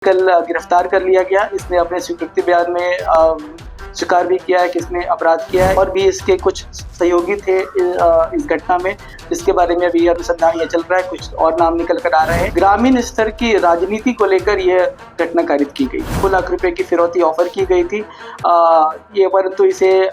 कल गिरफ्तार कर लिया गया। इसने अपने स्वीकृति बयान में स्वीकार भी किया है कि इसने अपराध किया है और भी इसके कुछ सहयोगी थे इस घटना में, जिसके बारे में अभी अनुसंधान ये चल रहा है। कुछ और नाम निकल कर आ रहे हैं। ग्रामीण स्तर की राजनीति को लेकर यह घटना कारित की गई। 2 लाख रुपए की फिरौती ऑफर की गई थी ये, परंतु इसे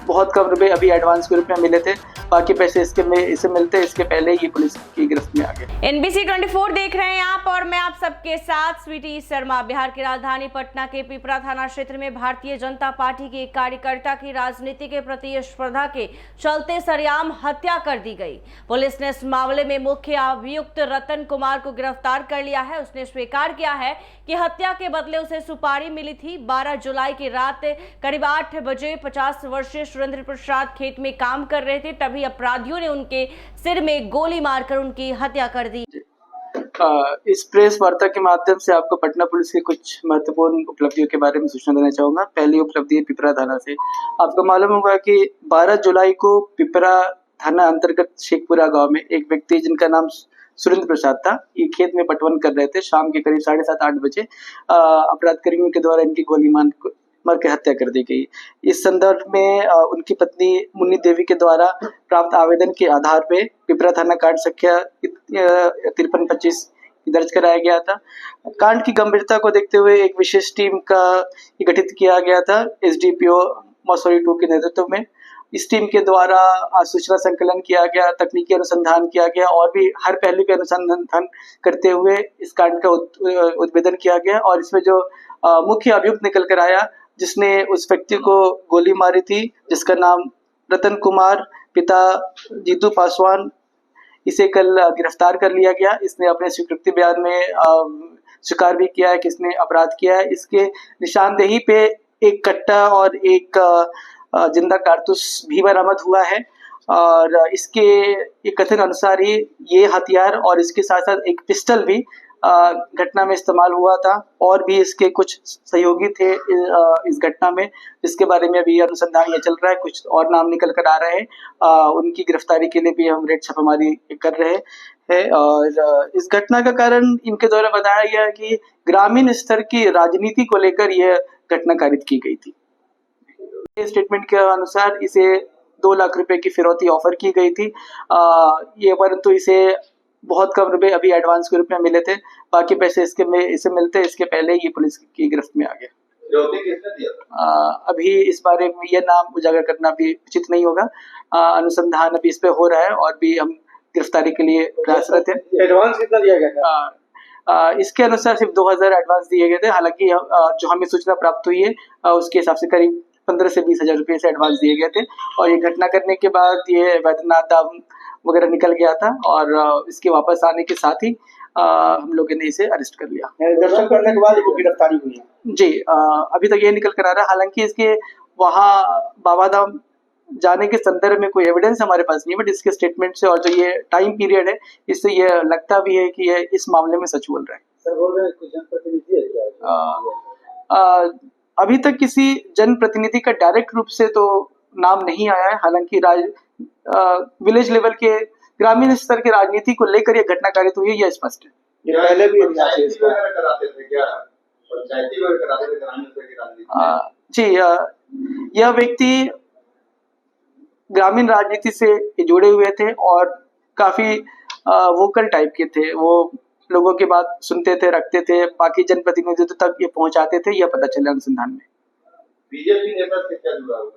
बहुत कम रुपए अभी एडवांस के रूप में मिले थे। बाकी पैसे इसे मिलते इसके पहले ये पुलिस की गिरफ्त में आ गए। NBC 24 देख रहे हैं आप और मैं आप सबके साथ स्वीटी शर्मा। बिहार की राजधानी पटना के पिपरा थाना क्षेत्र में भारतीय जनता पार्टी के एक कार्यकर्ता की राजनीति के प्रति स्पर्धा के चलते सरेआम हत्या कर दी गई। पुलिस ने इस मामले में मुख्य अभियुक्त रतन कुमार को गिरफ्तार कर लिया है। उसने स्वीकार किया है कि हत्या के बदले उसे सुपारी मिली थी। 12 जुलाई की रात करीब 8 बजे 50 वर्षीय सुरेंद्र प्रसाद खेत में काम कर रहे थे, तभी अपराधियों ने उनके सिर में गोली मारकर उनकी हत्या कर दी। इस प्रेस वार्ता के माध्यम से आपको पटना पुलिस की कुछ महत्वपूर्ण उपलब्धियों के बारे में सूचना देना चाहूंगा। पहली उपलब्धि है पिपरा थाना से। आपको मालूम होगा कि 12 जुलाई को पिपरा थाना अंतर्गत शेखपुरा गांव में एक व्यक्ति जिनका नाम सुरेंद्र प्रसाद था, ये खेत में पटवन कर रहे थे। शाम के करीब 7:30-8 बजे अपराध कर्मियों के द्वारा इनकी गोली मार के हत्या कर दी गई। इस संदर्भ में उनकी पत्नी मुन्नी देवी के द्वारा प्राप्त आवेदन के आधार पे पिपरा थाना कांड संख्या 5325 दर्ज कराया गया था। कांड की गंभीरता को देखते हुए एक विशेष टीम का गठित किया गया था SDPO मसूरी 2 के नेतृत्व में। इस टीम के द्वारा सूचना संकलन किया गया, तकनीकी अनुसंधान किया गया और भी हर पहलू पे अनुसंधान करते हुए इस कांड का उद्भेदन किया गया। और इसमें जो मुख्य अभियुक्त निकल कर आया, जिसने उस व्यक्ति को गोली मारी थी, जिसका नाम रतन कुमार पिता जीतू पासवान, इसे कल गिरफ्तार कर लिया गया। इसने अपने स्वीकृति बयान में स्वीकार भी किया है कि इसने अपराध किया है। इसके निशानदेही पे एक कट्टा और एक जिंदा कारतूस भी बरामद हुआ है और इसके कथन अनुसार ही ये हथियार और इसके साथ साथ एक पिस्टल भी घटना में इस्तेमाल हुआ था। और भी इसके कुछ सहयोगी थे इस घटना में, जिसके बारे में अभी अनुसंधान ये चल रहा है। कुछ और नाम निकल कर आ रहे हैं। उनकी गिरफ्तारी के लिए भी हम रेड छापेमारी कर रहे हैं। और इस घटना का कारण इनके द्वारा बताया गया है कि ग्रामीण स्तर की राजनीति को लेकर यह घटना कारित की गई थी। स्टेटमेंट के अनुसार इसे 2 लाख रुपए की फिरौती ऑफर की गई थी ये, परंतु इसे बहुत कम रुपए अभी एडवांस के रूप में मिले थे। बाकी पैसे इसे मिलते इसके पहले ये पुलिस की गिरफ्त में आ गए। अभी इस बारे में यह नाम उजागर करना भी उचित नहीं होगा। अनुसंधान अभी इस पे हो रहा है और भी हम गिरफ्तारी के लिए प्रयासरत हैं। एडवांस कितना दिया गया था? इसके अनुसार सिर्फ 2000 एडवांस दिए गए थे। हालांकि जो हमें सूचना प्राप्त हुई है उसके हिसाब से करीब 15 से 20 हजार रुपये से एडवांस दिए गए थे। और ये घटना करने के बाद ये वैद्यनाथ धाम वगैरह निकल गया था और इसके वापस आने के साथ ही हम लोगों ने इसे अरेस्ट कर लिया। दर्शन करने के बाद गिरफ्तारी हुई है जी। अभी तक ये निकल कर आ रहा है। हालांकि इसके वहाँ बाबा धाम जाने के संदर्भ में कोई एविडेंस हमारे पास नहीं है, बट इसके स्टेटमेंट से और जो ये टाइम पीरियड है, इससे ये लगता भी है कि ये इस मामले में सच बोल रहा है। सर बोल रहे हैं कुछ जनप्रतिनिधि है क्या? अभी तक किसी जनप्रतिनिधि का डायरेक्ट रूप से तो नाम नहीं आया है। हालांकि विलेज लेवल के ग्रामीण स्तर की राजनीति को लेकर यह घटना कारित हुई है, यह स्पष्ट है। ये पहले भी जी, यह व्यक्ति ग्रामीण राजनीति से जुड़े हुए थे और काफी वोकल टाइप के थे। वो लोगों की बात सुनते थे, रखते थे, बाकी जनप्रतिनिधियों तक ये पहुंचाते थे, यह पता चला अनुसंधान में। बीजेपी नेता से क्या जुड़ा हुआ?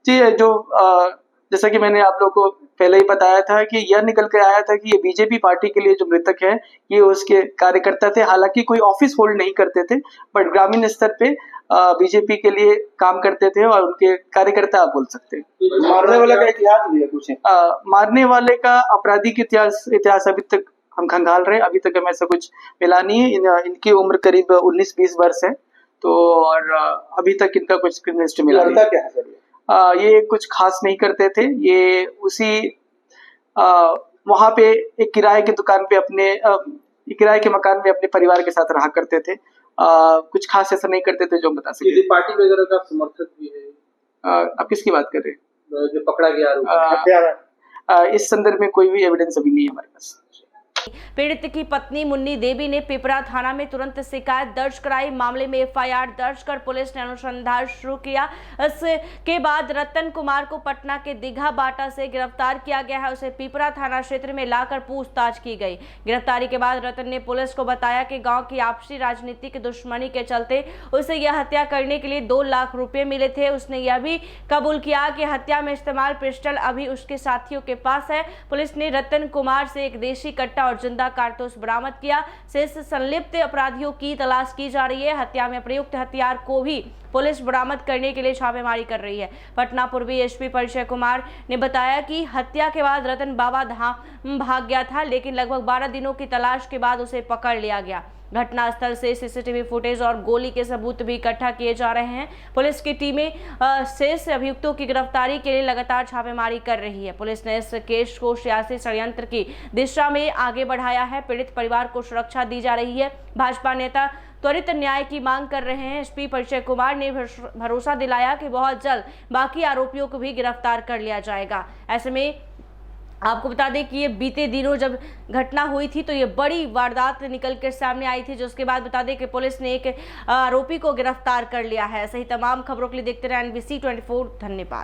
जी, जो जैसा कि मैंने आप लोगों को पहले ही बताया था कि यह निकल कर आया था कि ये बीजेपी पार्टी के लिए जो मृतक है ये उसके कार्यकर्ता थे। हालांकि कोई ऑफिस होल्ड नहीं करते थे, बट ग्रामीण स्तर पे बीजेपी के लिए काम करते थे और उनके कार्यकर्ता आप बोल सकते हैं। मारने वाले का इतिहास भी है कुछ? मारने वाले का आपराधिक इतिहास अभी तक हम खंगाल रहे हैं। अभी तक हमें ऐसा कुछ मिला नहीं है। इनकी उम्र करीब 19-20 वर्ष है, तो और अभी तक इनका कुछ लिस्ट मिला नहीं। क्या है सर? ये कुछ खास नहीं करते थे। ये उसी वहाँ पे एक किराए की दुकान पे किराए के मकान में अपने परिवार के साथ रहा करते थे। कुछ खास ऐसा नहीं करते थे जो हम बता सके। किसी पार्टी वगैरह का समर्थक भी है? आप किसकी बात कर रहे हैं? जो पकड़ा गया इस संदर्भ में कोई भी एविडेंस अभी नहीं है हमारे पास। पीड़ित की पत्नी मुन्नी देवी ने पिपरा थाना में तुरंत शिकायत दर्ज कराई। मामले में एफआईआर दर्ज कर पुलिस ने अनुसंधान शुरू किया। इसके बाद रतन कुमार को पटना के दीघा बाटा से गिरफ्तार किया गया है। उसे पिपरा थाना क्षेत्र में लाकर पूछताछ की गई। गिरफ्तारी के बाद रतन ने पुलिस को बताया कि गांव की आपसी राजनीतिक दुश्मनी के चलते उसे यह हत्या करने के लिए 2 लाख रुपए मिले थे। उसने यह भी कबूल किया कि हत्या में इस्तेमाल पिस्टल अभी उसके साथियों के पास है। पुलिस ने रतन कुमार से एक देशी कट्टा और जिंदा कारतूस बरामद किया। शेष संलिप्त अपराधियों की तलाश की जा रही है। हत्या में प्रयुक्त हथियार को भी पुलिस बरामद करने के लिए छापेमारी कर रही है। पटना पूर्वी एसपी परिचय कुमार ने बताया कि हत्या के बाद रतन बाबा धाम भाग गया था, लेकिन लगभग 12 दिनों की तलाश के बाद उसे पकड़ लिया गया। घटनास्थल से सीसीटीवी फुटेज और गोली के सबूत भी इकट्ठा किए जा रहे हैं। पुलिस की टीमें शेष अभियुक्तों की गिरफ्तारी के लिए लगातार छापेमारी कर रही है। पुलिस ने इस केस को सियासी षड्यंत्र की दिशा में आगे बढ़ाया है। पीड़ित परिवार को सुरक्षा दी जा रही है। भाजपा नेता त्वरित न्याय की मांग कर रहे हैं। एसपी परिचय कुमार ने भरोसा दिलाया कि बहुत जल्द बाकी आरोपियों को भी गिरफ्तार कर लिया जाएगा। ऐसे में आपको बता दें कि ये बीते दिनों जब घटना हुई थी तो ये बड़ी वारदात निकल कर सामने आई थी, जिसके बाद बता दें कि पुलिस ने एक आरोपी को गिरफ्तार कर लिया है। ऐसे ही तमाम खबरों के लिए देखते रहे NBC 24। धन्यवाद।